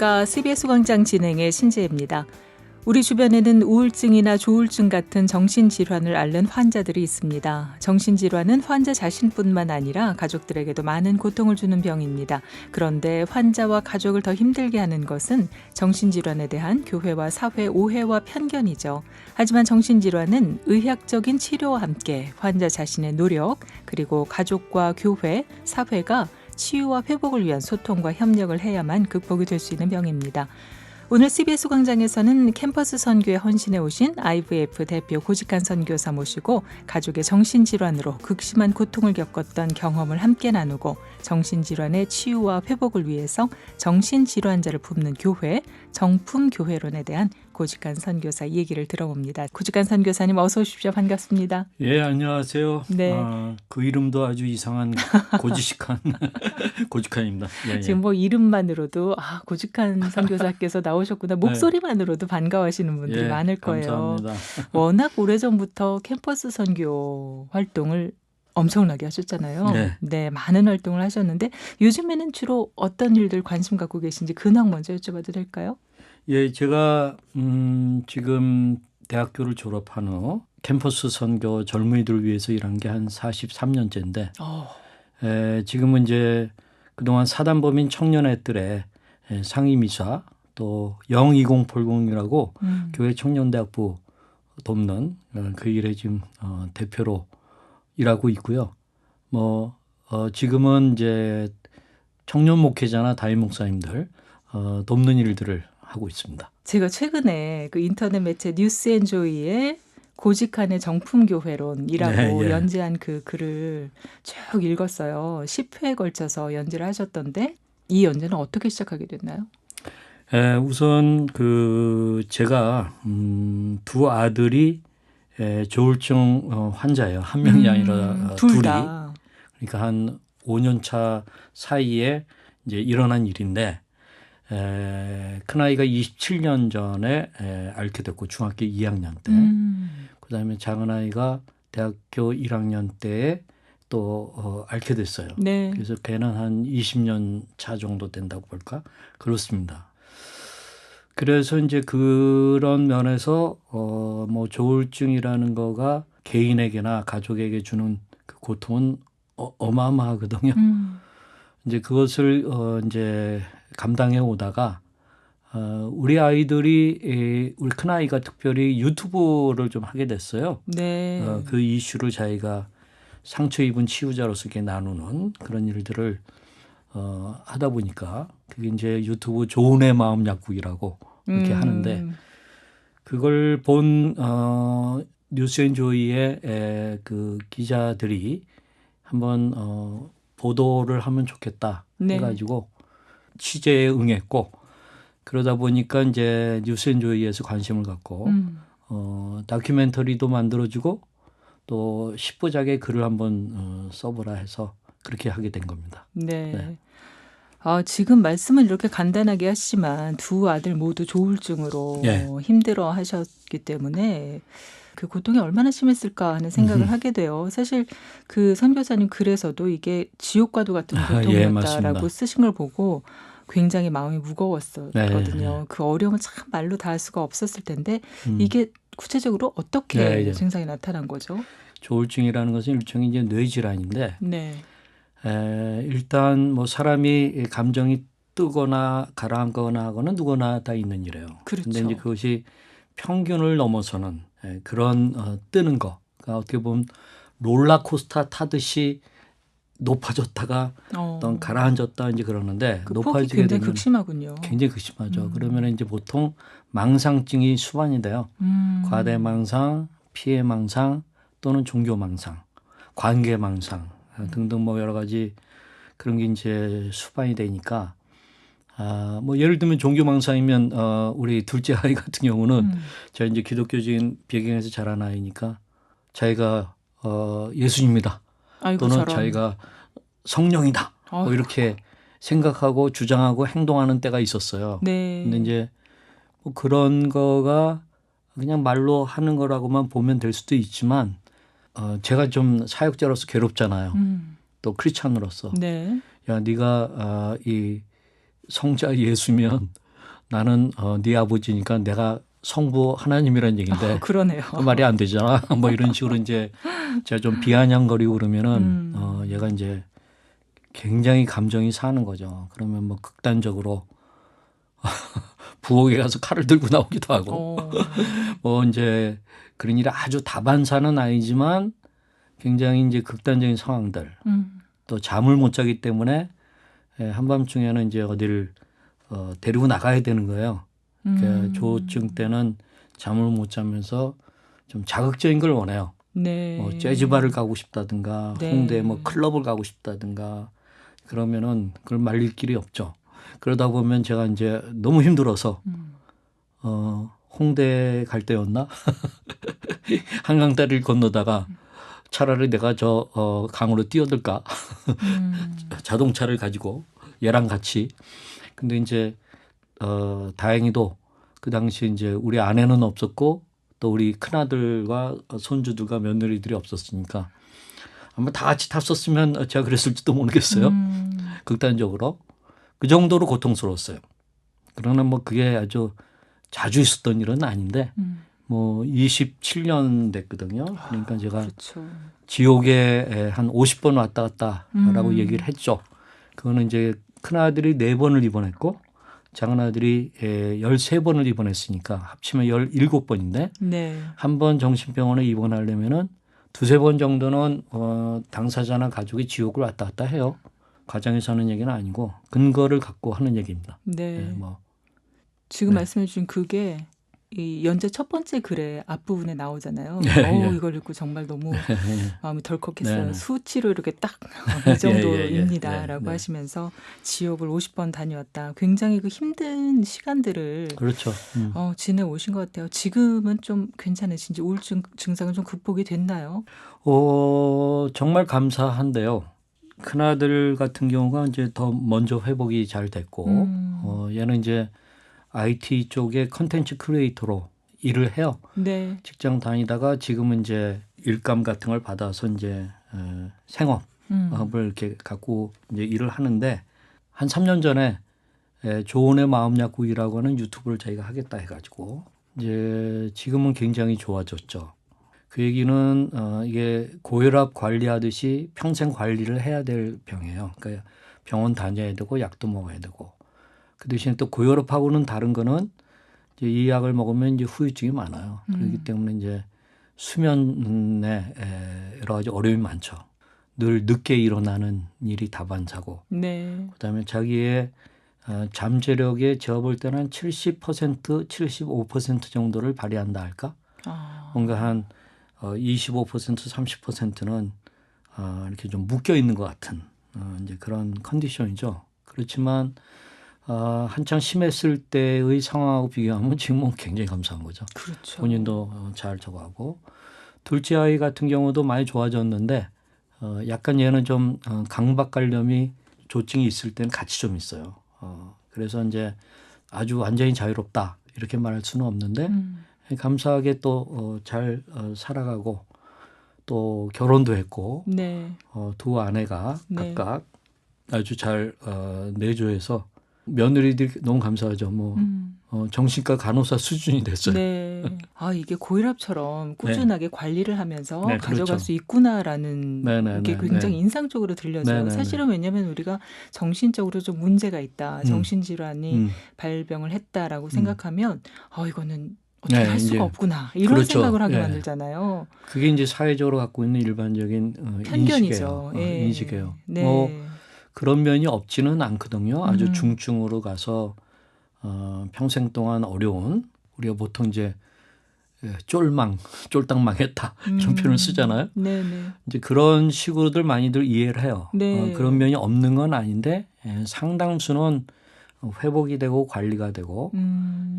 안녕하십니까. CBS 광장 진행의 신재입니다. 우리 주변에는 우울증이나 조울증 같은 정신질환을 앓는 환자들이 있습니다. 정신질환은 환자 자신뿐만 아니라 가족들에게도 많은 고통을 주는 병입니다. 그런데 환자와 가족을 더 힘들게 하는 것은 정신질환에 대한 교회와 사회 오해와 편견이죠. 하지만 정신질환은 의학적인 치료와 함께 환자 자신의 노력, 그리고 가족과 교회, 사회가 치유와 회복을 위한 소통과 협력을 해야만 극복이 될 수 있는 병입니다. 오늘 CBS 광장에서는 캠퍼스 선교에 헌신해 오신 IVF 대표 고직한 선교사 모시고 가족의 정신질환으로 극심한 고통을 겪었던 경험을 함께 나누고 정신질환의 치유와 회복을 위해서 정신질환자를 돕는 교회, 정품교회론에 대한 고직한 선교사 얘기를 들어봅니다. 고직한 선교사님 어서 오십시오. 반갑습니다. 예, 안녕하세요. 네. 그 이름도 아주 이상한 고지식한 고직한입니다. 예, 지금 뭐 이름만으로도 고직한 선교사께서 나오셨구나. 목소리만으로도 반가워하시는 분들이 많을 거예요. 감사합니다. 워낙 오래전부터 캠퍼스 선교 활동을 엄청나게 하셨잖아요. 네, 많은 활동을 하셨는데 요즘에는 주로 어떤 일들 관심 갖고 계신지 근황 먼저 여쭤봐도 될까요? 예, 제가 지금 대학교를 졸업한 후 캠퍼스 선교 젊은이들을 위해서 일한 게 한 43년째인데 지금은 이제 그동안 사단법인 청년회들의 상임이사 또 영2080이라고 교회 청년대학부 돕는 그 일에 지금 대표로 일하고 있고요. 지금은 이제 청년 목회자나 담임 목사님들 돕는 일들을 하고 있습니다. 제가 최근에 그 인터넷 매체 뉴스앤조이의 고직한의 정품교회론이라고 연재한 그 글을 쭉 읽었어요. 10회에 걸쳐서 연재를 하셨던데 이 연재는 어떻게 시작하게 됐나요? 우선 제가 두 아들이 조울증 환자예요. 한 명이 아니라 둘 둘이. 다. 그러니까 한 5년 차 사이에 이제 일어난 일인데 큰아이가 27년 전에 앓게 됐고 중학교 2학년 때. 그다음에 작은아이가 대학교 1학년 때에 또 앓게 됐어요. 네. 그래서 걔는 한 20년 차 정도 된다고 볼까? 그렇습니다. 그래서 이제 그런 면에서 조울증이라는 거가 개인에게나 가족에게 주는 그 고통은 어마어마하거든요. 이제 그것을 이제 감당해 오다가 우리 아이들이 우리 큰 아이가 특별히 유튜브를 좀 하게 됐어요. 네. 그 이슈를 자기가 상처 입은 치유자로서 이렇게 나누는 그런 일들을 하다 보니까 그게 이제 유튜브 좋은의 마음 약국이라고 이렇게 하는데 그걸 본 뉴스앤조이의 그 기자들이 한번 보도를 하면 좋겠다 해가지고 취재에 응했고 그러다 보니까 이제 뉴스앤조이에서 관심을 갖고 다큐멘터리도 만들어주고 또 10부작의 글을 한번 써보라 해서 그렇게 하게 된 겁니다. 네. 지금 말씀은 이렇게 간단하게 하시지만 두 아들 모두 조울증으로 힘들어 하셨기 때문에 그 고통이 얼마나 심했을까 하는 생각을 하게 돼요. 사실 그 선교사님 글에서도 이게 지옥과도 같은 고통이었다라고 쓰신 걸 보고 굉장히 마음이 무거웠었거든요. 그 어려움을 참 말로 다 할 수가 없었을 텐데 이게 구체적으로 어떻게 증상이 나타난 거죠? 조울증이라는 것은 일종의 이제 뇌질환인데 일단 사람이 감정이 뜨거나 가라앉거나 하고는 누구나 다 있는 일이에요. 그런데 이제 그것이 평균을 넘어서는 그런 뜨는 거. 그러니까 어떻게 보면 롤러코스터 타듯이 높아졌다가 또 가라앉았다 이제 그러는데 그 높아지게 굉장히 되면 극심하군요. 굉장히 극심하죠. 그러면 이제 보통 망상증이 수반이 돼요. 과대망상, 피해망상 또는 종교망상, 관계망상 등등 여러 가지 그런 게 이제 수반이 되니까 예를 들면 종교망상이면 우리 둘째 아이 같은 경우는 제가 이제 기독교적인 배경에서 자란 아이니까 자기가 예수님이다. 또는 저런. 자기가 성령이다. 이렇게 생각하고 주장하고 행동하는 때가 있었어요. 근데 이제 그런 거가 그냥 말로 하는 거라고만 보면 될 수도 있지만 제가 좀 사역자로서 괴롭잖아요. 또 크리스찬으로서. 야, 네가 이 성자 예수면 나는 네 아버지니까 내가 성부 하나님이라는 얘기인데 그러네요. 그 말이 안 되잖아. 뭐 이런 식으로 이제 제가 좀 비아냥거리고 그러면은 얘가 이제 굉장히 감정이 사는 거죠. 그러면 뭐 극단적으로 부엌에 가서 칼을 들고 나오기도 하고 뭐 이제 그런 일이 아주 다반사는 아니지만 굉장히 이제 극단적인 상황들 또 잠을 못 자기 때문에 한밤중에는 이제 어디를 데리고 나가야 되는 거예요. 그러니까 조증 때는 잠을 못 자면서 좀 자극적인 걸 원해요. 네. 뭐 재즈바를 가고 싶다든가 네. 홍대 뭐 클럽을 가고 싶다든가 그러면은 그걸 말릴 길이 없죠. 그러다 보면 제가 이제 너무 힘들어서 홍대 갈 때였나 한강다리를 건너다가 차라리 내가 저 강으로 뛰어들까 자동차를 가지고 얘랑 같이. 근데 이제 다행히도 그 당시 이제 우리 아내는 없었고 또 우리 큰아들과 손주들과 며느리들이 없었으니까 아마 다 같이 탔었으면 제가 그랬을지도 모르겠어요. 극단적으로. 그 정도로 고통스러웠어요. 그러나 뭐 그게 아주 자주 있었던 일은 아닌데 뭐 27년 됐거든요. 그러니까 제가 그렇죠. 지옥에 한 50번 왔다 갔다라고 얘기를 했죠. 그거는 이제 큰아들이 4번을 입원했고 작은아들이 13번을 입원했으니까 합치면 17번인데 네. 한 번 정신병원에 입원하려면은 2-3번 정도는 당사자나 가족이 지옥을 왔다 갔다 해요. 과장에서 하는 얘기는 아니고 근거를 갖고 하는 얘기입니다. 네. 뭐. 지금 네. 말씀해 주신 그게 이 연재 첫 번째 글의 앞부분에 나오잖아요. 예. 이걸 읽고 정말 너무 마음이 덜컥했어요. 네. 수치로 이렇게 딱 이 정도입니다라고 네. 하시면서 지옥을 50번 다녀왔다. 굉장히 그 힘든 시간들을 그렇죠. 지내오신 것 같아요. 지금은 좀 괜찮으신지 우울증 증상은 좀 극복이 됐나요? 정말 감사한데요. 큰아들 같은 경우가 이제 더 먼저 회복이 잘 됐고 얘는 이제 IT 쪽의 컨텐츠 크리에이터로 일을 해요. 네. 직장 다니다가 지금은 이제 일감 같은 걸 받아서 이제 생업을 이렇게 갖고 이제 일을 하는데 한 3년 전에 조언의 마음 약국이라고 하는 유튜브를 자기가 하겠다 해가지고 이제 지금은 굉장히 좋아졌죠. 그 얘기는 이게 고혈압 관리하듯이 평생 관리를 해야 될 병이에요. 그러니까 병원 다녀야 되고 약도 먹어야 되고. 그 대신에 또 고혈압하고는 다른 거는 이제 이 약을 먹으면 이제 후유증이 많아요. 그렇기 때문에 이제 수면에 여러 가지 어려움이 많죠. 늘 늦게 일어나는 일이 다반사고. 네. 그다음에 자기의 잠재력에 제가 볼 때는 한 70%, 75% 정도를 발휘한다 할까? 뭔가 한 25%, 30%는 이렇게 좀 묶여 있는 것 같은 이제 그런 컨디션이죠. 그렇지만 한창 심했을 때의 상황하고 비교하면 지금은 굉장히 감사한 거죠. 그렇죠. 본인도 잘 저거하고 둘째 아이 같은 경우도 많이 좋아졌는데 약간 얘는 좀 강박관념이 조증이 있을 때는 같이 좀 있어요. 그래서 이제 아주 완전히 자유롭다 이렇게 말할 수는 없는데 감사하게 또 잘 살아가고 또 결혼도 했고 네. 두 아내가 네. 각각 아주 잘 내조해서 며느리들이 너무 감사하죠. 뭐 정신과 간호사 수준이 됐어요. 네. 이게 고혈압처럼 꾸준하게 관리를 하면서 네, 가져갈 그렇죠. 수 있구나라는 네. 게 굉장히 인상적으로 들려져요. 네. 사실은 왜냐하면 우리가 정신적으로 좀 문제가 있다, 정신질환이 발병을 했다라고 생각하면 이거는 어떻게 네, 할 수가 이제 없구나 이런 그렇죠. 생각을 하게 예. 만들잖아요. 그게 이제 사회적으로 갖고 있는 일반적인 편견이죠. 인식이에요. 네. 뭐 그런 면이 없지는 않거든요. 아주 중증으로 가서 평생 동안 어려운 우리가 보통 이제 쫄딱 망했다 이런 표현을 쓰잖아요. 네네. 이제 그런 식으로들 많이들 이해를 해요. 네. 그런 면이 없는 건 아닌데 상당수는 회복이 되고 관리가 되고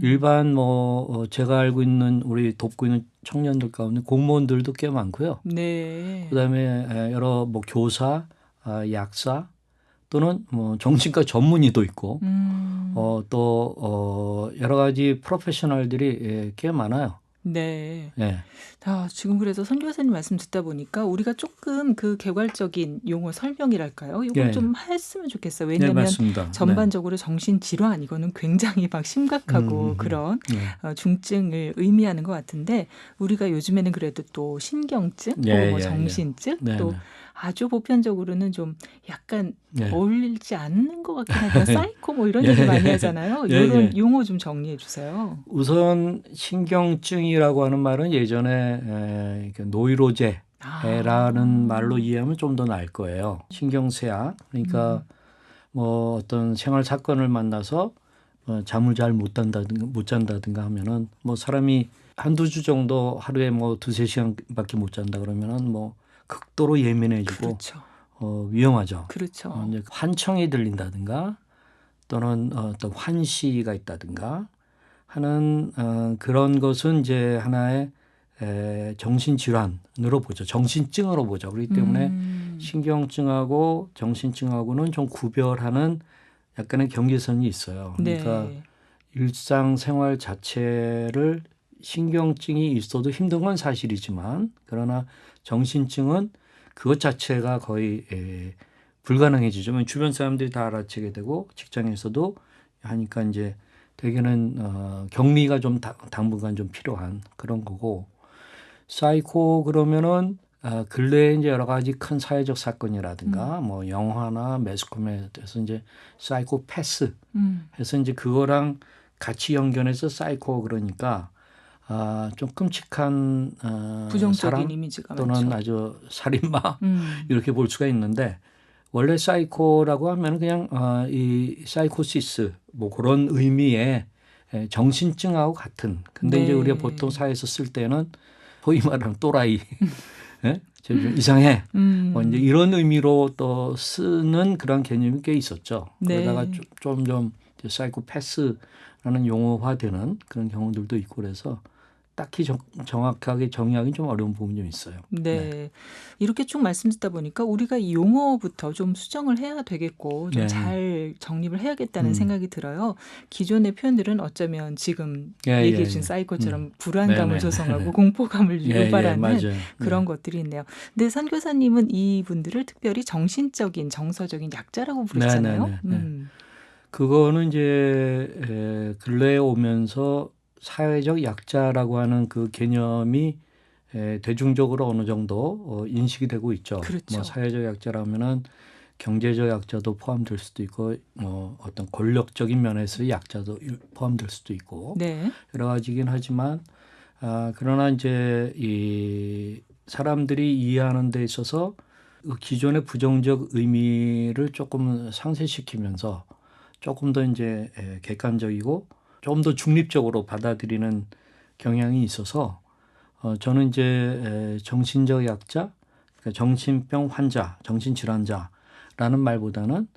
일반 뭐 제가 알고 있는 우리 돕고 있는 청년들 가운데 공무원들도 꽤 많고요. 네. 그다음에 여러 뭐 교사, 약사 또는 뭐 정신과 전문의도 있고 또 여러 가지 프로페셔널들이 꽤 많아요. 네. 예. 지금 그래서 선 교사님 말씀 듣다 보니까 우리가 조금 그 개괄적인 용어 설명이랄까요? 이걸 예. 좀 했으면 좋겠어요. 네, 왜냐하면 맞습니다. 전반적으로 정신질환 이거는 굉장히 막 심각하고 그런 네. 중증을 의미하는 것 같은데 우리가 요즘에는 그래도 또 신경증, 예, 혹은 뭐 예, 정신증, 네, 또 네. 아주 보편적으로는 좀 약간 예. 어울리지 않는 것 같긴 하지만 사이코 뭐 이런 예, 얘기 많이 하잖아요. 예, 이런 예. 용어 좀 정리해 주세요. 우선 신경증이라고 하는 말은 예전에 노이로제라는 말로 이해하면 좀 더 나을 거예요. 신경쇠약. 그러니까 뭐 어떤 생활 사건을 만나서 잠을 잘 못 잔다든가 하면은 뭐 사람이 한두 주 정도 하루에 뭐 두세 시간밖에 못 잔다 그러면은 뭐 극도로 예민해지고 그렇죠. 위험하죠. 그렇죠. 이제 환청이 들린다든가 또는 어떤 환시가 있다든가 하는 그런 것은 이제 하나의 정신질환으로 보죠. 정신증으로 보죠. 그렇기 때문에 신경증하고 정신증하고는 좀 구별하는 약간의 경계선이 있어요. 그러니까 네. 일상생활 자체를 신경증이 있어도 힘든 건 사실이지만 그러나 정신증은 그것 자체가 거의 불가능해지죠. 주변 사람들이 다 알아채게 되고 직장에서도 하니까 이제 대개는 격리가 좀 당분간 좀 필요한 그런 거고 사이코 그러면은 근래에 이제 여러 가지 큰 사회적 사건이라든가 뭐 영화나 매스컴에서 이제 사이코패스 해서 이제 그거랑 같이 연결해서 사이코 그러니까 좀 끔찍한 부정적인 사람 이미지가 또는 많죠. 아주 살인마 이렇게 볼 수가 있는데 원래 사이코라고 하면 그냥 이 사이코시스 뭐 그런 의미의 정신증하고 같은. 근데 이제 우리가 보통 사회에서 쓸 때는 소위 말하는 또라이, 예? 좀 이상해. 뭐 이제 이런 의미로 또 쓰는 그런 개념이 꽤 있었죠. 그러다가 네. 좀 사이코패스라는 용어화되는 그런 경우들도 있고 그래서 딱히 정확하게 정의하기 좀 어려운 부분이 좀 있어요. 네. 이렇게 쭉 말씀 듣다 보니까 우리가 이 용어부터 좀 수정을 해야 되겠고 좀 네. 잘 정립을 해야겠다는 음. 생각이 들어요. 기존의 표현들은 어쩌면 지금 예, 얘기해 예, 주신 예. 사이코처럼 불안감을 네네. 조성하고 공포감을 예, 예, 유발하는 맞아요. 그런 네. 것들이 있네요. 근데 선 교사님은 이분들을 특별히 정신적인 정서적인 약자라고 부르시잖아요. 네네네. 그거는 이제 근래에 오면서 사회적 약자라고 하는 그 개념이 대중적으로 어느 정도 인식이 되고 있죠. 그렇죠. 뭐 사회적 약자라면은 경제적 약자도 포함될 수도 있고 뭐 어떤 권력적인 면에서의 약자도 포함될 수도 있고 네. 여러 가지긴 하지만 그러나 이제 이 사람들이 이해하는 데 있어서 그 기존의 부정적 의미를 조금 상쇄시키면서 조금 더 이제 객관적이고 좀 더 중립적으로 받아들이는 경향이 있어서 저는 이제 정신적 약자, 그러니까 정신병 환자, 정신질환자라는 말보다는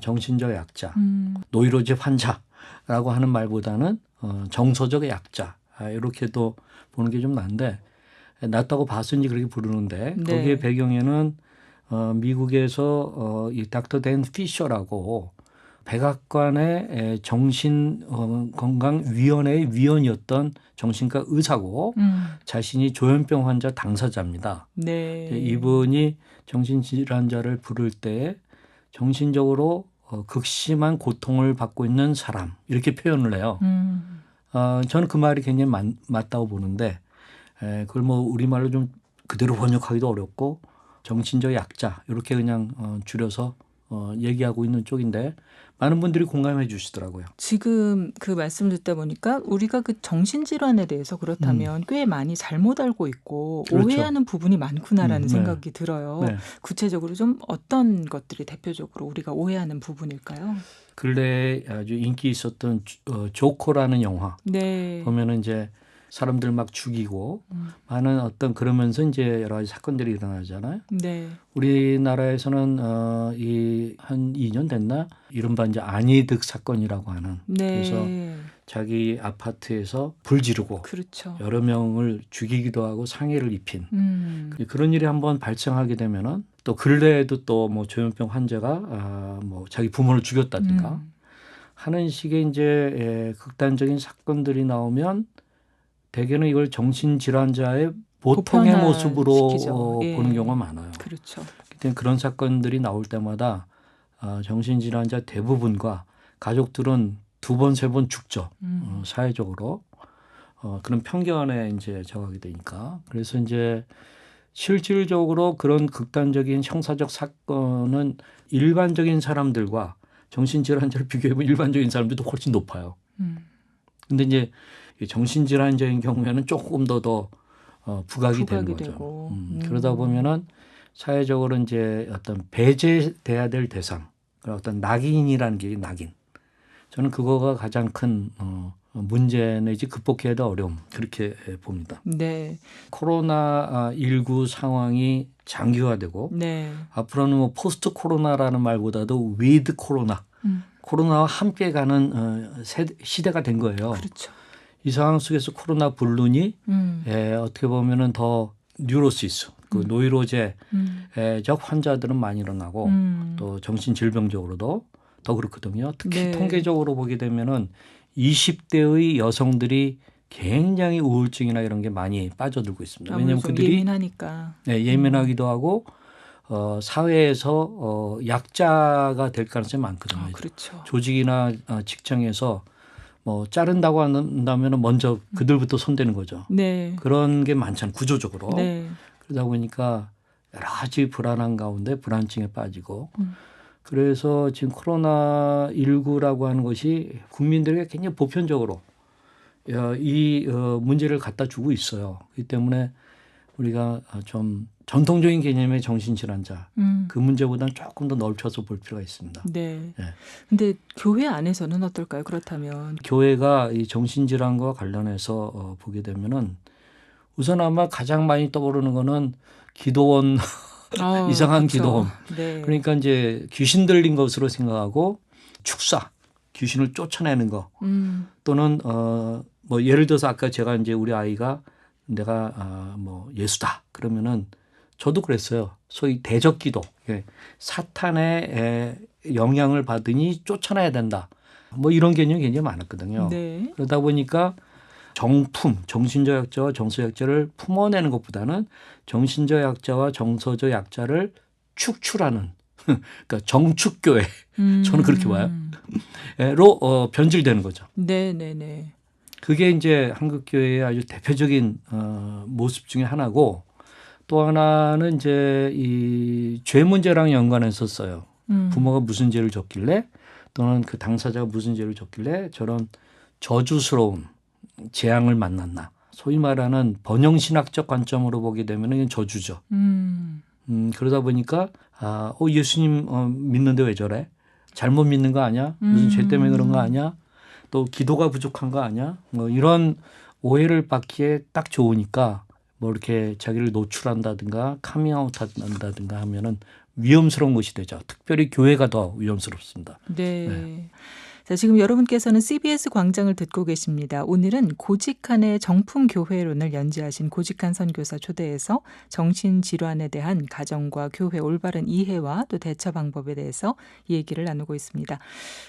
정신적 약자, 노이로제 환자라고 하는 말보다는 정서적 약자 이렇게도 보는 게 좀 난데 낫다고 봤으니 그렇게 부르는데 네. 거기에 배경에는 미국에서 이 닥터 댄 피셔라고 백악관의 정신건강위원회의 위원이었던 정신과 의사고 자신이 조현병 환자 당사자입니다. 네. 이분이 정신질환자를 부를 때 정신적으로 극심한 고통을 받고 있는 사람 이렇게 표현을 해요. 저는 그 말이 굉장히 맞다고 보는데 그걸 뭐 우리말로 좀 그대로 번역하기도 어렵고 정신적 약자 이렇게 그냥 줄여서 얘기하고 있는 쪽인데 많은 분들이 공감해 주시더라고요. 지금 그 말씀 듣다 보니까 우리가 그 정신질환에 대해서 그렇다면 꽤 많이 잘못 알고 있고 그렇죠. 오해하는 부분이 많구나라는 네. 생각이 들어요. 네. 구체적으로 좀 어떤 것들이 대표적으로 우리가 오해하는 부분일까요? 근래에 아주 인기 있었던 조커라는 영화 네. 보면은 이제 사람들 막 죽이고 많은 어떤 그러면서 이제 여러 가지 사건들이 일어나잖아요. 네. 우리나라에서는 이 한 2년 됐나 이른바 이제 안희득 사건이라고 하는 그래서 네. 자기 아파트에서 불 지르고 그렇죠. 여러 명을 죽이기도 하고 상해를 입힌 그런 일이 한번 발생하게 되면은 또 근래에도 또 뭐 조현병 환자가 뭐 자기 부모를 죽였다든가 하는 식의 이제 극단적인 사건들이 나오면 대개는 이걸 정신질환자의 보통의 모습으로 보편화시키죠. 예. 보는 경우가 많아요. 그렇죠. 그때 그런 사건들이 나올 때마다 정신질환자 대부분과 가족들은 2번, 3번 죽죠. 사회적으로. 그런 편견에 이제 저하게 되니까. 그래서 이제 실질적으로 그런 극단적인 형사적 사건은 일반적인 사람들과 정신질환자를 비교해보면 일반적인 사람들도 훨씬 높아요. 근데 이제 정신질환자인 경우에는 조금 더 부각이 되는 거죠. 되고. 그러다 보면은 사회적으로 이제 어떤 배제돼야 될 대상, 어떤 낙인이라는 게 낙인. 저는 그거가 가장 큰 문제 내지 극복해야 될 어려움 그렇게 봅니다. 네. 코로나19 상황이 장기화되고 네. 앞으로는 뭐 포스트 코로나라는 말보다도 위드 코로나, 코로나와 함께 가는 시대가 된 거예요. 그렇죠. 이 상황 속에서 코로나 불륜이 어떻게 보면은 더 뉴로시스, 그 노이로제적 환자들은 많이 일어나고 또 정신질병적으로도 더 그렇거든요. 특히 네. 통계적으로 보게 되면은 20대의 여성들이 굉장히 우울증이나 이런 게 많이 빠져들고 있습니다. 왜냐하면 그들이 예민하니까. 네, 예민하기도 하고 사회에서 약자가 될 가능성이 많거든요. 그렇죠. 조직이나 직장에서 뭐 자른다고 한다면 먼저 그들부터 손대는 거죠. 네. 그런 게 많잖아요. 구조적으로. 네. 그러다 보니까 여러 가지 불안한 가운데 불안증에 빠지고 그래서 지금 코로나19라고 하는 것이 국민들에게 굉장히 보편적으로 이 문제를 갖다 주고 있어요. 그렇기 때문에 우리가 좀 전통적인 개념의 정신질환자 그 문제보다는 조금 더 넓혀서 볼 필요가 있습니다. 네. 네. 근데 교회 안에서는 어떨까요? 그렇다면. 교회가 이 정신질환과 관련해서 보게 되면은 우선 아마 가장 많이 떠오르는 거는 기도원 이상한 그렇죠. 기도원. 네. 그러니까 이제 귀신 들린 것으로 생각하고 축사, 귀신을 쫓아내는 거 또는 뭐 예를 들어서 아까 제가 이제 우리 아이가 내가 뭐 예수다 그러면은 저도 그랬어요. 소위 대적기도, 사탄의 영향을 받으니 쫓아내야 된다. 뭐 이런 개념이 굉장히 많았거든요. 네. 그러다 보니까 정품, 정신적 약자와 정서적 약자를 품어내는 것보다는 정신적 약자와 정서적 약자를 축출하는 그러니까 정축교회 저는 그렇게 봐요. 로 변질되는 거죠. 네네네. 그게 이제 한국교회의 아주 대표적인 모습 중에 하나고 또 하나는 이제 이 죄 문제랑 연관해서 써요. 부모가 무슨 죄를 졌길래 또는 그 당사자가 무슨 죄를 졌길래 저런 저주스러운 재앙을 만났나. 소위 말하는 번영신학적 관점으로 보게 되면 이건 저주죠. 그러다 보니까 예수님 믿는데 왜 저래? 잘못 믿는 거 아니야? 무슨 죄 때문에 그런 거 아니야? 또 기도가 부족한 거 아니야? 뭐 이런 오해를 받기에 딱 좋으니까 뭐 이렇게 자기를 노출한다든가 카밍아웃 한다든가 하면은 위험스러운 것이 되죠. 특별히 교회가 더 위험스럽습니다. 네. 네. 자, 지금 여러분께서는 CBS 광장을 듣고 계십니다. 오늘은 고직한의 정품교회론을 연지하신 고직한 선교사 초대해서 정신질환에 대한 가정과 교회 올바른 이해와 또 대처 방법에 대해서 얘기를 나누고 있습니다.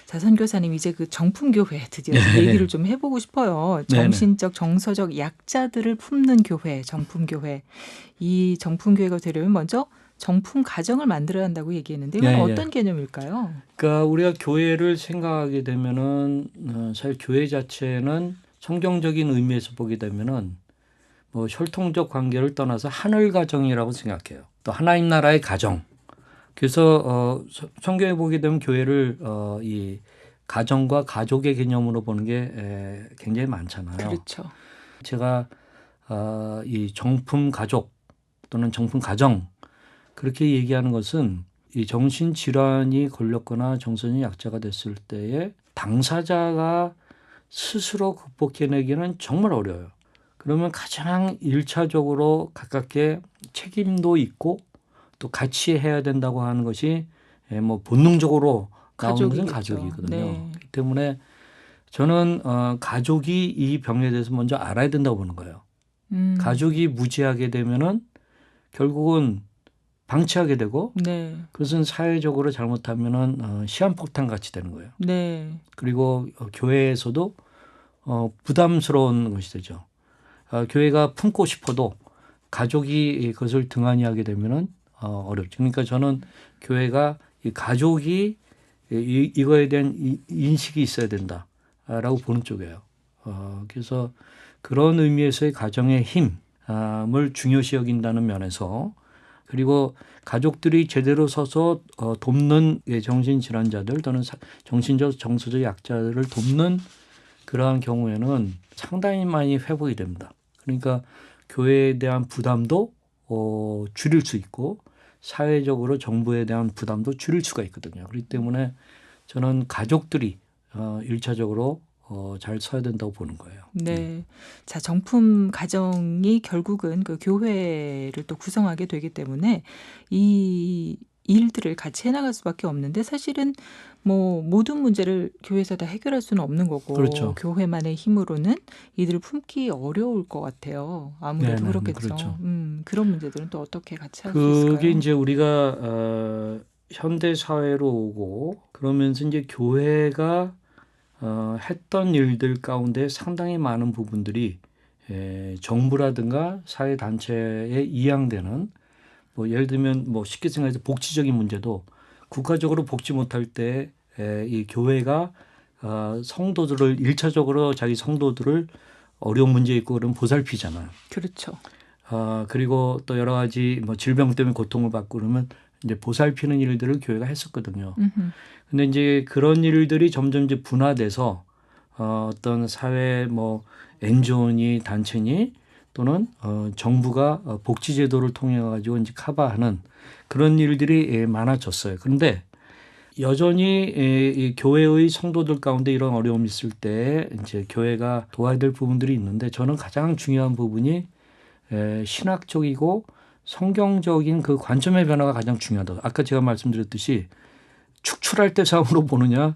자, 선교사님 이제 그 정품교회 드디어 얘기를 좀 해보고 싶어요. 정신적, 정서적 약자들을 품는 교회, 정품교회. 이 정품교회가 되려면 먼저 정품 가정을 만들어야 한다고 얘기했는데 이건 어떤 개념일까요? 그러니까 우리가 교회를 생각하게 되면은 사실 교회 자체는 성경적인 의미에서 보게 되면은 뭐 혈통적 관계를 떠나서 하늘 가정이라고 생각해요. 또 하나님 나라의 가정. 그래서 성경에 보게 되면 교회를 이 가정과 가족의 개념으로 보는 게 굉장히 많잖아요. 그렇죠. 제가 이 정품 가족 또는 정품 가정 그렇게 얘기하는 것은 이 정신질환이 걸렸거나 정서적 약자가 됐을 때에 당사자가 스스로 극복해내기는 정말 어려워요. 그러면 가장 1차적으로 가깝게 책임도 있고 또 같이 해야 된다고 하는 것이 뭐 본능적으로 나오는 것은 가족이거든요. 네. 그렇기 때문에 저는 가족이 이 병에 대해서 먼저 알아야 된다고 보는 거예요. 가족이 무지하게 되면은 결국은 방치하게 되고 그것은 사회적으로 잘못하면은 시한폭탄 같이 되는 거예요. 네. 그리고 교회에서도 부담스러운 것이 되죠. 교회가 품고 싶어도 가족이 그것을 등한히 하게 되면은 어렵죠. 그러니까 저는 교회가 이 가족이 이거에 대한 인식이 있어야 된다라고 보는 쪽이에요. 그래서 그런 의미에서의 가정의 힘을 중요시 여긴다는 면에서 그리고 가족들이 제대로 서서 돕는 정신질환자들 또는 정신적 정서적 약자들을 돕는 그러한 경우에는 상당히 많이 회복이 됩니다. 그러니까 교회에 대한 부담도 줄일 수 있고 사회적으로 정부에 대한 부담도 줄일 수가 있거든요. 그렇기 때문에 저는 가족들이 1차적으로 잘 서야 된다고 보는 거예요. 네. 자, 정품 가정이 결국은 그 교회를 또 구성하게 되기 때문에 이 일들을 같이 해나갈 수밖에 없는데 사실은 뭐 모든 문제를 교회에서 다 해결할 수는 없는 거고 그렇죠. 교회만의 힘으로는 이들을 품기 어려울 것 같아요. 아무래도 네네, 그렇겠죠. 그렇죠. 그런 문제들은 또 어떻게 같이 할 수 있을까요? 그게 이제 우리가 현대 사회로 오고 그러면서 이제 교회가 했던 일들 가운데 상당히 많은 부분들이 정부라든가 사회 단체에 이양되는 뭐 예를 들면 뭐 쉽게 생각해서 복지적인 문제도 국가적으로 복지 못할 때 이 교회가 성도들을 1차적으로 자기 성도들을 어려운 문제 있고 그러면 보살피잖아요. 그렇죠. 그리고 또 여러 가지 뭐 질병 때문에 고통을 받고 그러면 이제 보살피는 일들을 교회가 했었거든요. 근데 이제 그런 일들이 점점 이제 분화돼서 어떤 사회 뭐 NGO니 단체니 또는 정부가 복지제도를 통해 가지고 이제 커버하는 그런 일들이 많아졌어요. 그런데 여전히 이 교회의 성도들 가운데 이런 어려움이 있을 때 이제 교회가 도와야 될 부분들이 있는데 저는 가장 중요한 부분이 신학적이고 성경적인 그 관점의 변화가 가장 중요하다. 아까 제가 말씀드렸듯이 축출할 대상으로 보느냐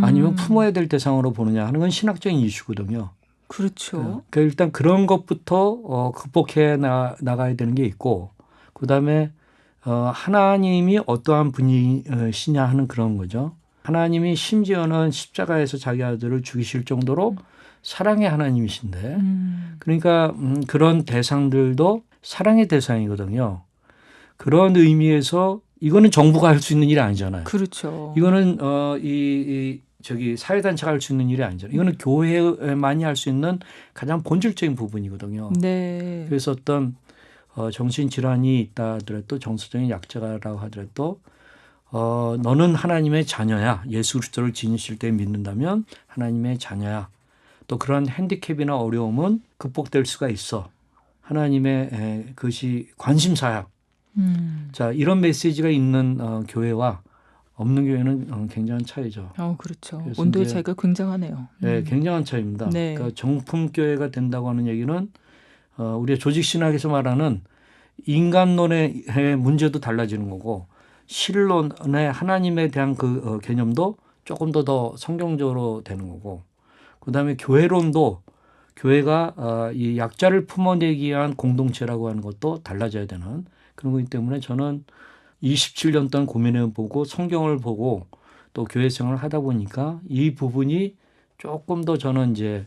아니면 품어야 될 대상으로 보느냐 하는 건 신학적인 이슈거든요. 그렇죠. 그러니까 일단 그런 것부터 극복해 나가야 되는 게 있고 그다음에 하나님이 어떠한 분이시냐 하는 그런 거죠. 하나님이 심지어는 십자가에서 자기 아들을 죽이실 정도로 사랑의 하나님이신데 그러니까 그런 대상들도 사랑의 대상이거든요. 그런 의미에서 이거는 정부가 할 수 있는 일이 아니잖아요. 그렇죠. 이거는 저기 사회단체가 할 수 있는 일이 아니잖아요. 이거는 교회만이 할 수 있는 가장 본질적인 부분이거든요. 네. 그래서 어떤 정신질환이 있다 하더라도 정서적인 약자라고 하더라도 너는 하나님의 자녀야. 예수 그리스도를 지니실 때 믿는다면 하나님의 자녀야. 또 그런 핸디캡이나 어려움은 극복될 수가 있어. 하나님의 그것이 관심사야. 자, 이런 메시지가 있는 교회와 없는 교회는 굉장한 차이죠. 그렇죠. 그래서 온도의 이제, 차이가 굉장하네요. 네, 굉장한 차이입니다. 네. 그러니까 정품 교회가 된다고 하는 얘기는 우리가 조직 신학에서 말하는 인간론의 문제도 달라지는 거고 신론의 하나님에 대한 그 개념도 조금 더 성경적으로 되는 거고 그다음에 교회론도 교회가 이 약자를 품어내기 위한 공동체라고 하는 것도 달라져야 되는 그런 거기 때문에 저는 27년 동안 고민해 보고 성경을 보고 또 교회 생활을 하다 보니까 이 부분이 조금 더 저는 이제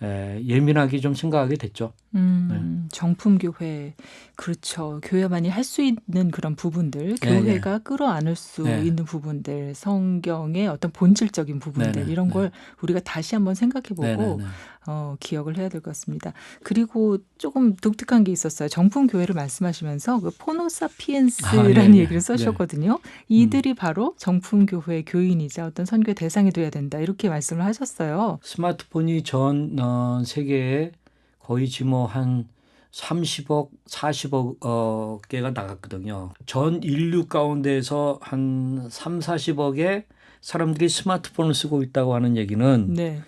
예민하게 좀 생각하게 됐죠. 정품교회. 그렇죠. 교회만이 할 수 있는 그런 부분들, 교회가 끌어안을 수 네. 있는 부분들, 성경의 어떤 본질적인 부분들 네네. 이런 걸 우리가 다시 한번 생각해보고 네네네. 기억을 해야 될 것 같습니다. 그리고 조금 독특한 게 있었어요. 정품교회를 말씀하시면서 그 포노사피엔스라는 예. 얘기를 써주셨거든요. 이들이 바로 정품교회 교인이자 어떤 선교의 대상이 돼야 된다. 이렇게 말씀을 하셨어요. 스마트폰이 전 세계에 거의 지금 한 30억, 40억 개가 나갔거든요. 전 인류 가운데에서 한 3, 40억의 사람들이 스마트폰을 쓰고 있다고 하는 얘기는 네.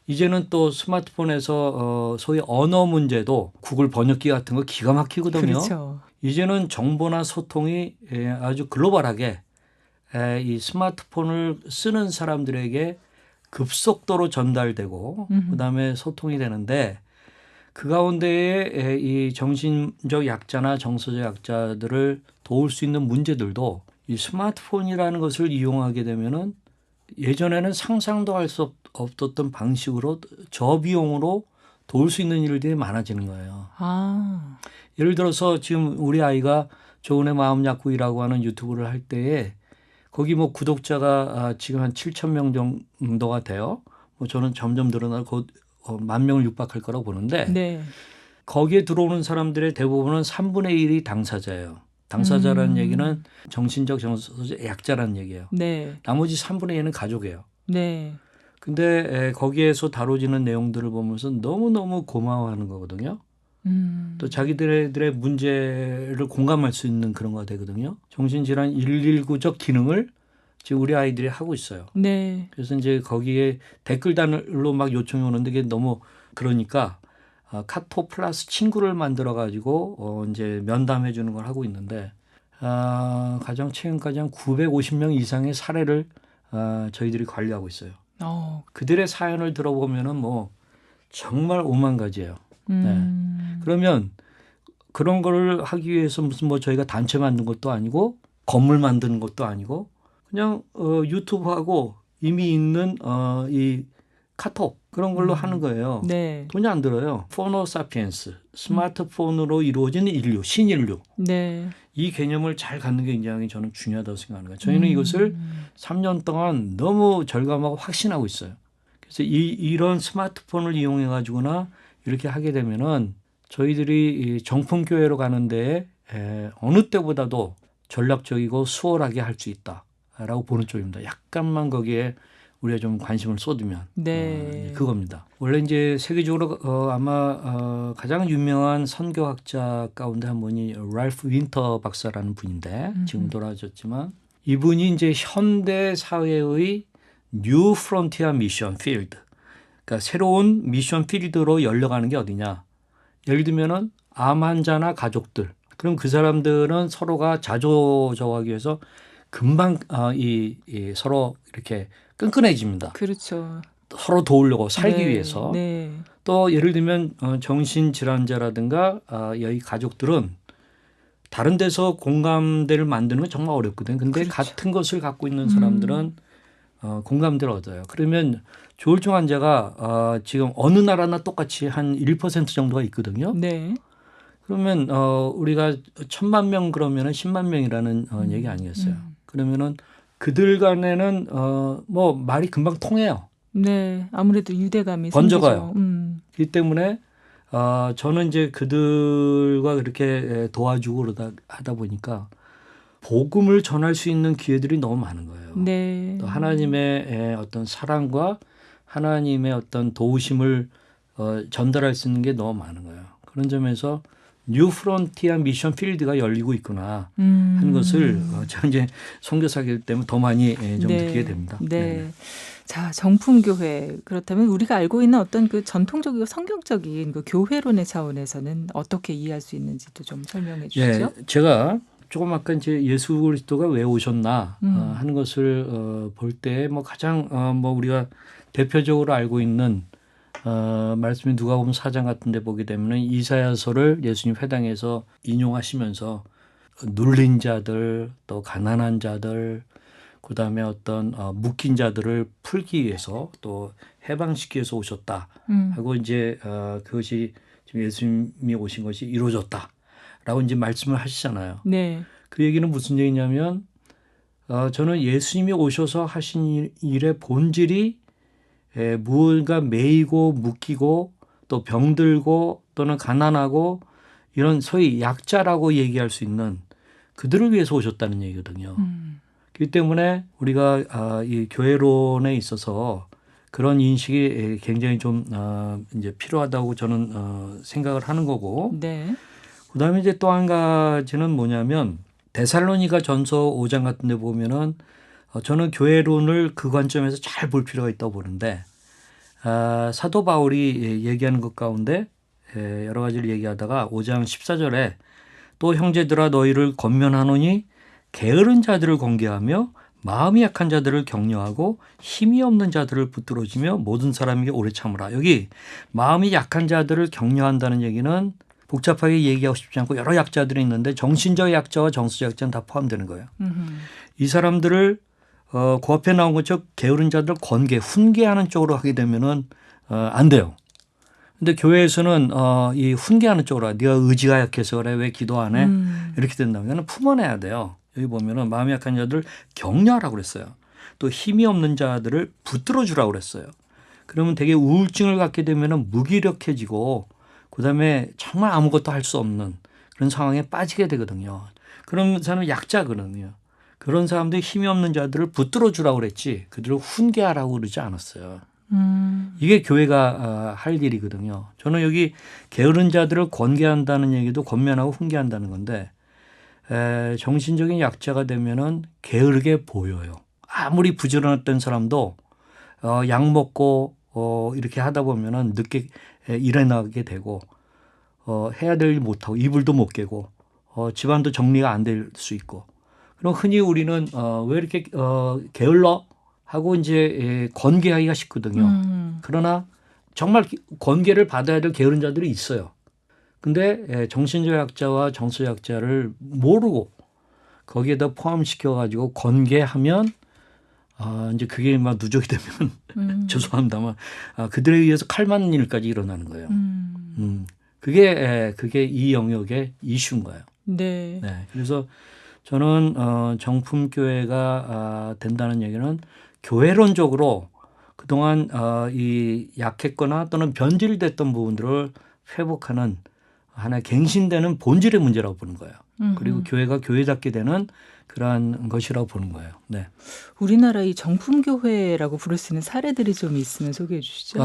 이제는 또 스마트폰에서 소위 언어 문제도 구글 번역기 같은 거 기가 막히거든요. 그렇죠. 이제는 정보나 소통이 아주 글로벌하게 이 스마트폰을 쓰는 사람들에게 급속도로 전달되고 그다음에 소통이 되는데 그 가운데에 이 정신적 약자나 정서적 약자들을 도울 수 있는 문제들도 이 스마트폰이라는 것을 이용하게 되면은 예전에는 상상도 할 수 없었던 방식으로 저비용으로 도울 수 있는 일들이 많아지는 거예요. 아. 예를 들어서 지금 우리 아이가 조은의 마음 약국이라고 하는 유튜브를 할 때에 거기 뭐 구독자가 지금 한 7천 명 정도가 돼요. 뭐 저는 점점 늘어나고 곧 10,000명을 육박할 거라고 보는데 네. 거기에 들어오는 사람들의 대부분은 3분의 1이 당사자예요. 당사자라는 얘기는 정신적 정서적 약자라는 얘기예요. 네. 나머지 3분의 1은 가족이에요. 네. 근데 거기에서 다뤄지는 내용들을 보면서 너무너무 고마워하는 거거든요. 또 자기들의 문제를 공감할 수 있는 그런 거 되거든요. 정신질환 119적 기능을 지금 우리 아이들이 하고 있어요. 네. 그래서 이제 거기에 댓글단으로 막 요청이 오는데 그게 너무 그러니까 카톡 플러스 친구를 만들어 가지고 이제 면담해 주는 걸 하고 있는데 가장 최근까지 한 950명 이상의 사례를 저희들이 관리하고 있어요. 그들의 사연을 들어보면은 뭐 정말 오만 가지예요. 네. 그러면 그런 거를 하기 위해서 무슨 뭐 저희가 단체 만든 것도 아니고 건물 만드는 것도 아니고 그냥 유튜브하고 이미 있는 이 카톡 그런 걸로 하는 거예요. 네. 돈이 안 들어요. 포노 사피엔스 스마트폰으로 이루어진 인류, 신인류. 네. 이 개념을 잘 갖는 게 굉장히 저는 중요하다고 생각하는 거예요. 저희는 이것을 3년 동안 너무 절감하고 확신하고 있어요. 그래서 이런 스마트폰을 이용해 가지고나 이렇게 하게 되면은 저희들이 정품교회로 가는데 어느 때보다도 전략적이고 수월하게 할 수 있다라고 보는 쪽입니다. 약간만 거기에 우리가 좀 관심을 쏟으면 네. 그겁니다. 원래 이제 세계적으로 아마 가장 유명한 선교학자 가운데 한 분이 랄프 윈터 박사라는 분인데 지금 돌아가셨지만 이분이 이제 현대 사회의 뉴 프론티어 미션 필드, 그러니까 새로운 미션 필드로 열려가는 게 어디냐? 예를 들면은 암 환자나 가족들. 그럼 그 사람들은 서로가 자조저하기 위해서 금방 서로 이렇게 끈끈해집니다. 그렇죠. 서로 도우려고 살기 네. 위해서. 네. 또 예를 들면 정신질환자라든가 여기 가족들은 다른 데서 공감대를 만드는 건 정말 어렵거든요. 근데 그렇죠. 같은 것을 갖고 있는 사람들은 공감대를 얻어요. 그러면 조울증 환자가 지금 어느 나라나 똑같이 한 1% 정도가 있거든요. 네. 그러면 우리가 1,000만 명 그러면은 10만 명이라는 얘기 아니겠어요. 그러면은 그들 간에는 뭐 말이 금방 통해요. 네. 아무래도 유대감이 번져가요. 생기죠. 그렇기 때문에 저는 이제 그들과 그렇게 도와주고 그러다 하다 보니까 복음을 전할 수 있는 기회들이 너무 많은 거예요. 네. 또 하나님의 어떤 사랑과 하나님의 어떤 도우심을 전달할 수 있는 게 너무 많은 거예요. 그런 점에서 뉴 프론티어 미션 필드가 열리고 있구나 하는 것을 제가 이제 선교사이기 때문에 더 많이 좀 네. 느끼게 됩니다. 네. 자, 정품교회. 그렇다면 우리가 알고 있는 어떤 그 전통적이고 성경적인 그 교회론의 차원에서는 어떻게 이해할 수 있는지도 좀 설명해 주시죠. 예, 제가 조금 아까 이제 예수 그리스도가 왜 오셨나 하는 것을 볼 때 뭐 가장 뭐 우리가 대표적으로 알고 있는 말씀이 누가복음 4장 같은 데 보게 되면 이사야서를 예수님 회당에서 인용하시면서 눌린 자들 또 가난한 자들 그다음에 어떤 묶인 자들을 풀기 위해서 또 해방시키기 위해서 오셨다 하고 이제 그것이 지금 예수님이 오신 것이 이루어졌다라고 이제 말씀을 하시잖아요. 네. 그 얘기는 무슨 얘기냐면 저는 예수님이 오셔서 하신 일의 본질이 무언가 매이고 묶이고 또 병들고 또는 가난하고 이런 소위 약자라고 얘기할 수 있는 그들을 위해서 오셨다는 얘기거든요. 그렇기 때문에 우리가 이 교회론에 있어서 그런 인식이 굉장히 좀 이제 필요하다고 저는 생각을 하는 거고. 네. 그다음에 이제 또 한 가지는 뭐냐면 데살로니가 전서 5장 같은 데 보면은 저는 교회론을 그 관점에서 잘 볼 필요가 있다고 보는데 사도 바울이 얘기하는 것 가운데 여러 가지를 얘기하다가 5장 14절에 또 형제들아 너희를 권면하노니 게으른 자들을 권계하며 마음이 약한 자들을 격려하고 힘이 없는 자들을 붙들어주며 모든 사람에게 오래 참으라. 여기 마음이 약한 자들을 격려한다는 얘기는 복잡하게 얘기하고 싶지 않고 여러 약자들이 있는데 정신적 약자와 정서적 약자는 다 포함되는 거예요. 이 사람들을 그 앞에 나온 것처럼 게으른 자들 권계, 훈계하는 쪽으로 하게 되면은 안 돼요. 근데 교회에서는 이 훈계하는 쪽으로 네가 의지가 약해서 그래 왜 기도 안 해? 이렇게 된다면 품어내야 돼요. 여기 보면은 마음이 약한 자들 격려하라고 그랬어요. 또 힘이 없는 자들을 붙들어 주라고 그랬어요. 그러면 되게 우울증을 갖게 되면은 무기력해지고 그다음에 정말 아무것도 할 수 없는 그런 상황에 빠지게 되거든요. 그런 사람은 약자거든요. 그런 사람들이 힘이 없는 자들을 붙들어 주라고 그랬지 그들을 훈계하라고 그러지 않았어요. 이게 교회가 할 일이거든요. 저는 여기 게으른 자들을 권계한다는 얘기도 권면하고 훈계한다는 건데 정신적인 약자가 되면은 게으르게 보여요. 아무리 부지런했던 사람도 약 먹고 이렇게 하다 보면은 늦게 일어나게 되고 해야 될 일 못하고 이불도 못 깨고 집안도 정리가 안 될 수 있고 그럼 흔히 우리는 왜 이렇게 게을러 하고 이제 권계하기가 쉽거든요. 그러나 정말 권계를 받아야 될 게으른 자들이 있어요. 근데 정신적 약자와 정서 약자를 모르고 거기에다 포함시켜 가지고 권계하면 이제 그게 막 누적이 되면 죄송합니다만 그들에 의해서 칼 맞는 일까지 일어나는 거예요. 그게 이 영역의 이슈인 거예요. 네. 네. 그래서 저는 정품 교회가 된다는 얘기는 교회론적으로 그동안 이 약했거나 또는 변질됐던 부분들을 회복하는 하나의 갱신되는 본질의 문제라고 보는 거예요. 그리고 교회가 교회답게 되는 그러한 것이라고 보는 거예요. 네. 우리나라 이 정품교회라고 부를 수 있는 사례들이 좀 있으면 소개해 주시죠.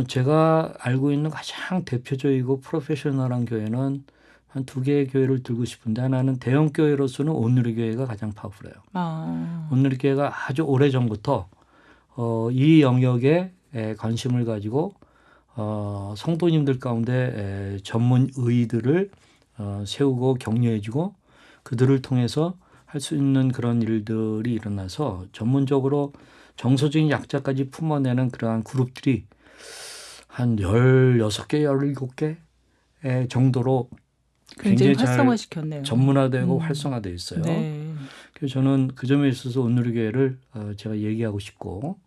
제가 알고 있는 가장 대표적이고 프로페셔널한 교회는 한 두 개의 교회를 들고 싶은데 하나는 대형 교회로서는 온누리 교회가 가장 파워풀해요. 온누리 교회가 아주 오래 전부터 이 영역에 관심을 가지고 성도님들 가운데 전문 의들을 세우고 격려해주고 그들을 통해서 할 수 있는 그런 일들이 일어나서 전문적으로 정서적인 약자까지 품어내는 그러한 그룹들이 한 16개, 17개 정도로 굉장히 굉장히 잘 활성화시켰네요. 전문화되고 활성화되어 있어요. 네. 그래서 저는 그 점에 있어서 온누리교회를 제가 얘기하고 싶고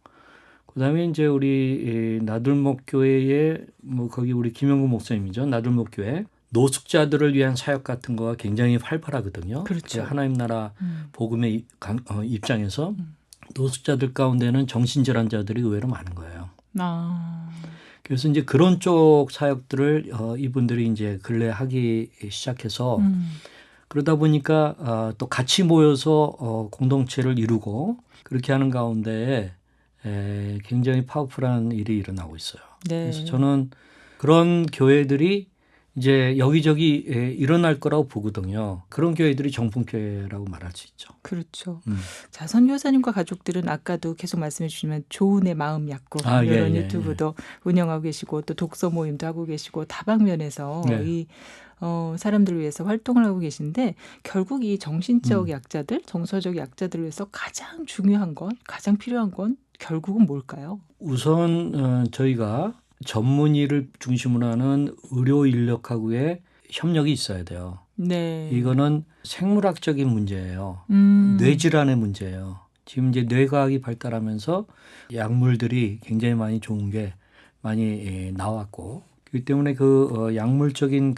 그다음에 이제 우리 나들목 교회에 뭐 거기 우리 김영구 목사님이죠. 나들목 교회 노숙자들을 위한 사역 같은 거가 굉장히 활발하거든요. 그렇죠. 하나님 나라 복음의 입장에서 노숙자들 가운데는 정신질환자들이 의외로 많은 거예요. 그래서 이제 그런 쪽 사역들을 이분들이 이제 근래 하기 시작해서 그러다 보니까 또 같이 모여서 공동체를 이루고 그렇게 하는 가운데 굉장히 파워풀한 일이 일어나고 있어요. 네. 그래서 저는 그런 교회들이 이제 여기저기 일어날 거라고 보거든요. 그런 교회들이 정품교회라고 말할 수 있죠. 그렇죠. 자선 교사님과 가족들은 아까도 계속 말씀해 주시면 좋은의 마음 약국 이런 유튜브도 운영하고 계시고 또 독서 모임도 하고 계시고 다방면에서 이 사람들을 위해서 활동을 하고 계신데 결국 이 정신적 약자들, 정서적 약자들을 위해서 가장 중요한 건, 가장 필요한 건 결국은 뭘까요? 우선 저희가 전문의를 중심으로 하는 의료 인력하고의 협력이 있어야 돼요. 네. 이거는 생물학적인 문제예요. 뇌질환의 문제예요. 지금 이제 뇌과학이 발달하면서 약물들이 굉장히 많이 좋은 게 많이 나왔고 그렇기 때문에 그 약물적인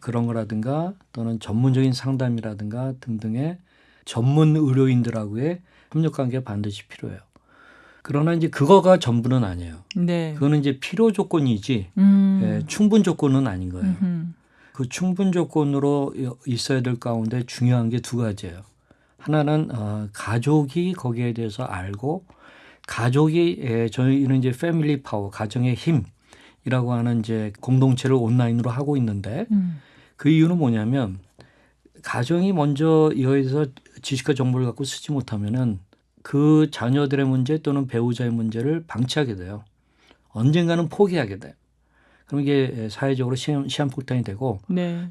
그런 거라든가 또는 전문적인 상담이라든가 등등의 전문 의료인들하고의 협력 관계가 반드시 필요해요. 그러나 이제 그거가 전부는 아니에요. 네. 그거는 이제 필요 조건이지 충분 조건은 아닌 거예요. 그 충분 조건으로 있어야 될 가운데 중요한 게 두 가지예요. 하나는 가족이 거기에 대해서 알고 가족이 저희는 이제 패밀리 파워, 가정의 힘이라고 하는 이제 공동체를 온라인으로 하고 있는데 그 이유는 뭐냐면 가정이 먼저 이거에 대해서 지식과 정보를 갖고 쓰지 못하면은 그 자녀들의 문제 또는 배우자의 문제를 방치하게 돼요. 언젠가는 포기하게 돼요. 그럼 이게 사회적으로 시한폭탄이 되고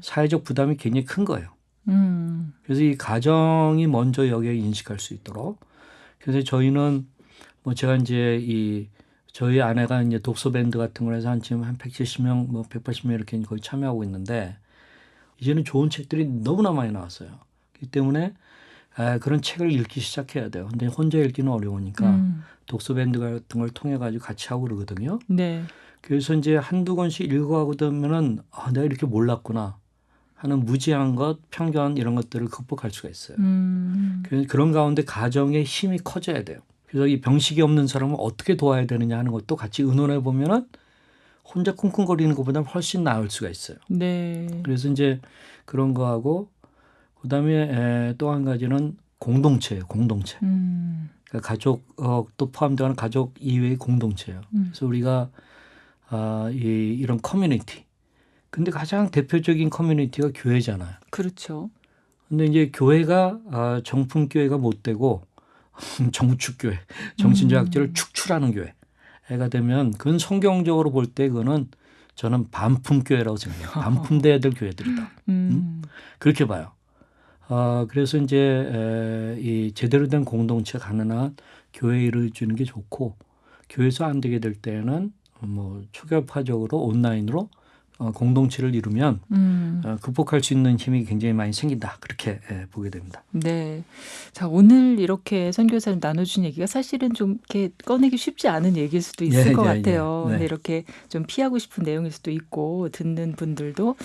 사회적 부담이 굉장히 큰 거예요. 그래서 이 가정이 먼저 여기에 인식할 수 있도록. 그래서 저희는 뭐 제가 이제 저희 아내가 이제 독서 밴드 같은 걸 해서 지금 한 170명, 뭐 180명 이렇게 거의 참여하고 있는데 이제는 좋은 책들이 너무나 많이 나왔어요. 그렇기 때문에 그런 책을 읽기 시작해야 돼요. 근데 혼자 읽기는 어려우니까 독서 밴드 같은 걸 통해 가지고 같이 하고 그러거든요. 네. 그래서 이제 한두 권씩 읽어가고 되면은 내가 이렇게 몰랐구나 하는 무지한 것, 편견 이런 것들을 극복할 수가 있어요. 그래서 그런 가운데 가정의 힘이 커져야 돼요. 그래서 이 병식이 없는 사람을 어떻게 도와야 되느냐 하는 것도 같이 의논해 보면은 혼자 쿵쿵거리는 것보다 훨씬 나을 수가 있어요. 네. 그래서 이제 그런 거하고 그다음에 또 한 가지는 공동체예요. 공동체. 그러니까 가족도 포함되는 가족 이외의 공동체예요. 그래서 우리가 이런 커뮤니티. 근데 가장 대표적인 커뮤니티가 교회잖아요. 그렇죠. 근데 이제 교회가 정품 교회가 못 되고 정축교회, 정신적 약자를 축출하는 교회가 되면 그건 성경적으로 볼 때 그거는 저는 반품 교회라고 생각해요. 반품돼야 될 교회들이다. 그렇게 봐요. 그래서 이제 이 제대로 된 공동체가 가능한 교회를 주는 게 좋고 교회에서 안 되게 될 때는 뭐 초교파적으로 온라인으로 공동체를 이루면 극복할 수 있는 힘이 굉장히 많이 생긴다. 그렇게 보게 됩니다. 네. 자, 오늘 이렇게 선교사님 나눠준 얘기가 사실은 좀 이렇게 꺼내기 쉽지 않은 얘기일 수도 있을 것 같아요. 네. 근데 이렇게 좀 피하고 싶은 내용일 수도 있고 듣는 분들도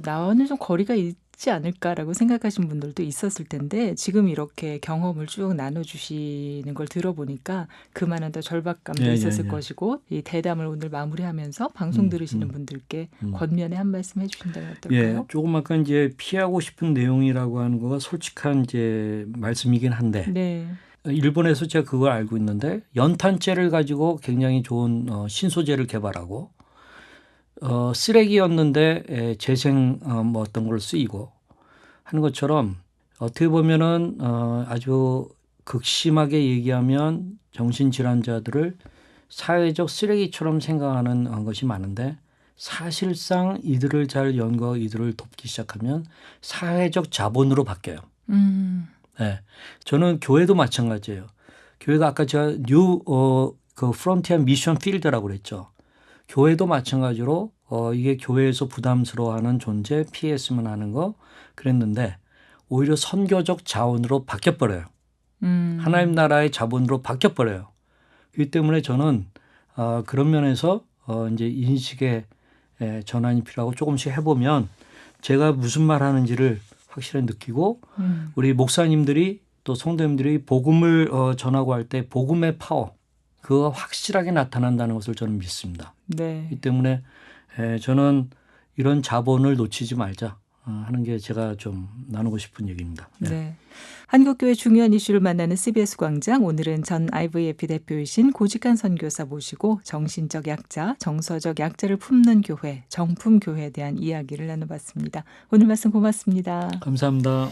나와는 좀 거리가 있지 않을까라고 생각하신 분들도 있었을 텐데 지금 이렇게 경험을 쭉 나눠주시는 걸 들어보니까 그만한 더 절박감도 있었을 것이고 이 대담을 오늘 마무리하면서 방송 들으시는 분들께 권면의 한 말씀 해주신다면 어떨까요? 예, 조금 아까 이제 피하고 싶은 내용이라고 하는 거가 솔직한 이제 말씀이긴 한데 네. 일본에서 제가 그걸 알고 있는데 연탄재를 가지고 굉장히 좋은 신소재를 개발하고 쓰레기였는데 재생 뭐 어떤 걸 쓰이고 하는 것처럼 어떻게 보면은 아주 극심하게 얘기하면 정신질환자들을 사회적 쓰레기처럼 생각하는 것이 많은데 사실상 이들을 잘 연구하고 이들을 돕기 시작하면 사회적 자본으로 바뀌어요. 네. 저는 교회도 마찬가지예요. 교회가 아까 제가 그 프론티어 미션 필드라고 그랬죠. 교회도 마찬가지로 이게 교회에서 부담스러워하는 존재 피했으면 하는 거 그랬는데 오히려 선교적 자원으로 바뀌어버려요. 하나님 나라의 자본으로 바뀌어버려요. 그렇기 때문에 저는 그런 면에서 이제 인식의 전환이 필요하고 조금씩 해보면 제가 무슨 말 하는지를 확실히 느끼고 우리 목사님들이 또 성도님들이 복음을 전하고 할 때 복음의 파워 그거 확실하게 나타난다는 것을 저는 믿습니다. 네. 그렇기 때문에 저는 이런 자본을 놓치지 말자 하는 게 제가 좀 나누고 싶은 얘기입니다. 네. 네. 한국교회 중요한 이슈를 만나는 CBS 광장 오늘은 전 IVF 대표이신 고직한 선교사 모시고 정신적 약자, 정서적 약자를 품는 교회, 정품교회에 대한 이야기를 나눠봤습니다. 오늘 말씀 고맙습니다. 감사합니다.